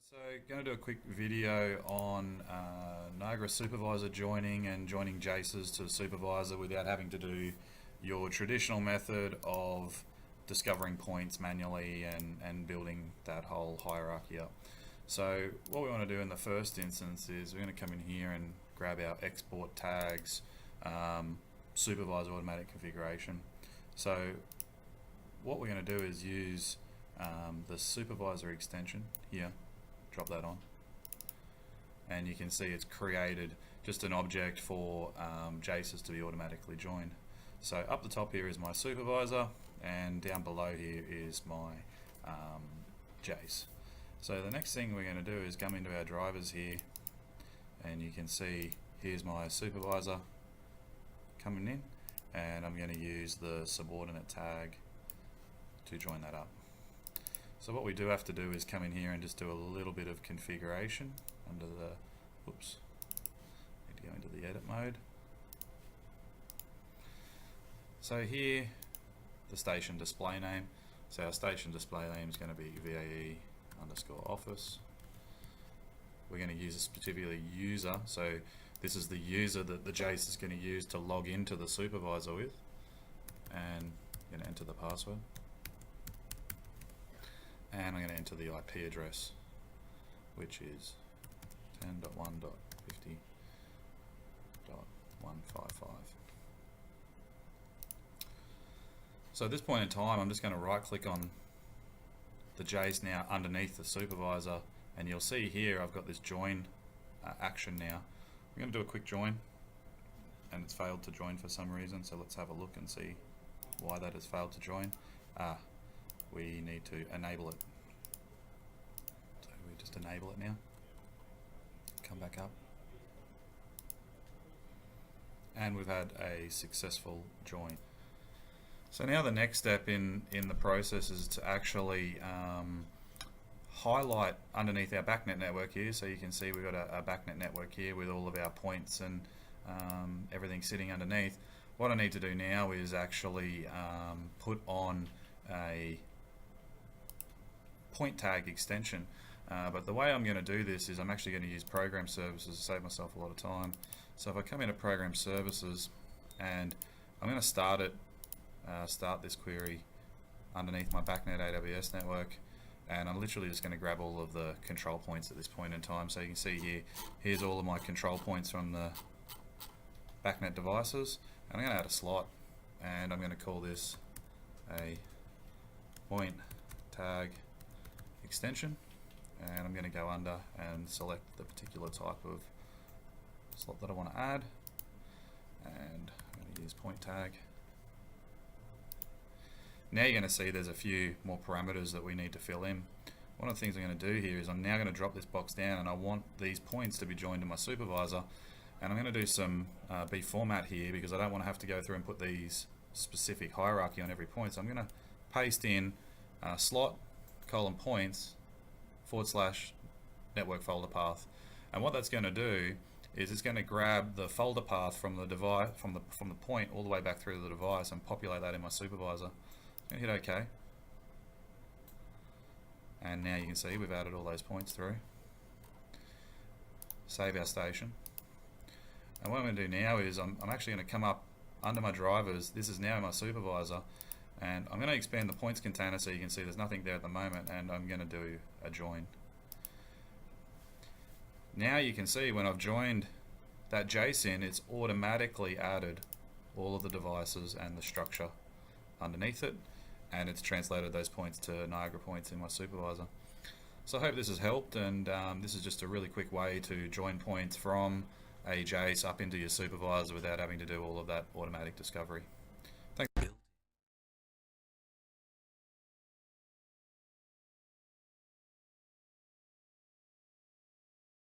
So, going to do a quick video on Niagara supervisor joining and joining JACEs to supervisor without having to do your traditional method of discovering points manually and building that whole hierarchy up. So what we want to do in the first instance is we're going to come in here and grab our export tags, supervisor automatic configuration. So what we're going to do is use the supervisor extension here. Drop that on, and you can see it's created just an object for JACEs to be automatically joined. So up the top here is my supervisor, and down below here is my JACE. So the next thing we're going to do is come into our drivers here, and you can see here's my supervisor coming in, and I'm going to use the subordinate tag to join that up. So what we do have to do is come in here and just do a little bit of configuration under the, oops, need to go into the edit mode. So here, the station display name. So our station display name is going to be VAE_office. We're going to use a particular user. So this is the user that the JACE is going to use to log into the supervisor with. And I'm going to enter the password. And I'm going to enter the IP address, which is 10.1.50.155. So at this point in time, I'm just going to right click on the JACE now underneath the supervisor, and you'll see here I've got this join action now. I'm going to do a quick join, and it's failed to join for some reason, so let's have a look and see why that has failed to join. We need to enable it. So we just enable it now. Come back up. And we've had a successful join. So now the next step in the process is to actually highlight underneath our backnet network here. So you can see we've got a backnet network here with all of our points and everything sitting underneath. What I need to do now is actually put on a point tag extension, but the way I'm going to do this is I'm actually going to use program services to save myself a lot of time. So if I come into program services, and I'm going to start this query underneath my backnet AWS network, and I'm literally just going to grab all of the control points at this point in time. So you can see here, here's all of my control points from the backnet devices, and I'm going to add a slot, and I'm going to call this a point tag extension, and I'm going to go under and select the particular type of slot that I want to add, and I'm going to use point tag. Now you're going to see there's a few more parameters that we need to fill in. One of the things I'm going to do here is I'm now going to drop this box down, and I want these points to be joined to my supervisor, and I'm going to do some B format here because I don't want to have to go through and put these specific hierarchy on every point. So I'm going to paste in slot :points / network folder path, and what that's going to do is it's going to grab the folder path from the device, from the point all the way back through the device, and populate that in my supervisor. I'm going to hit OK, and now you can see we've added all those points through. Save our station, and what I'm going to do now is I'm actually going to come up under my drivers. This is now my supervisor, and I'm going to expand the points container so you can see there's nothing there at the moment, and I'm going to do a join. Now you can see when I've joined that JACE in, it's automatically added all of the devices and the structure underneath it, and it's translated those points to Niagara points in my supervisor. So I hope this has helped, and this is just a really quick way to join points from a JACE up into your supervisor without having to do all of that automatic discovery. Thank you.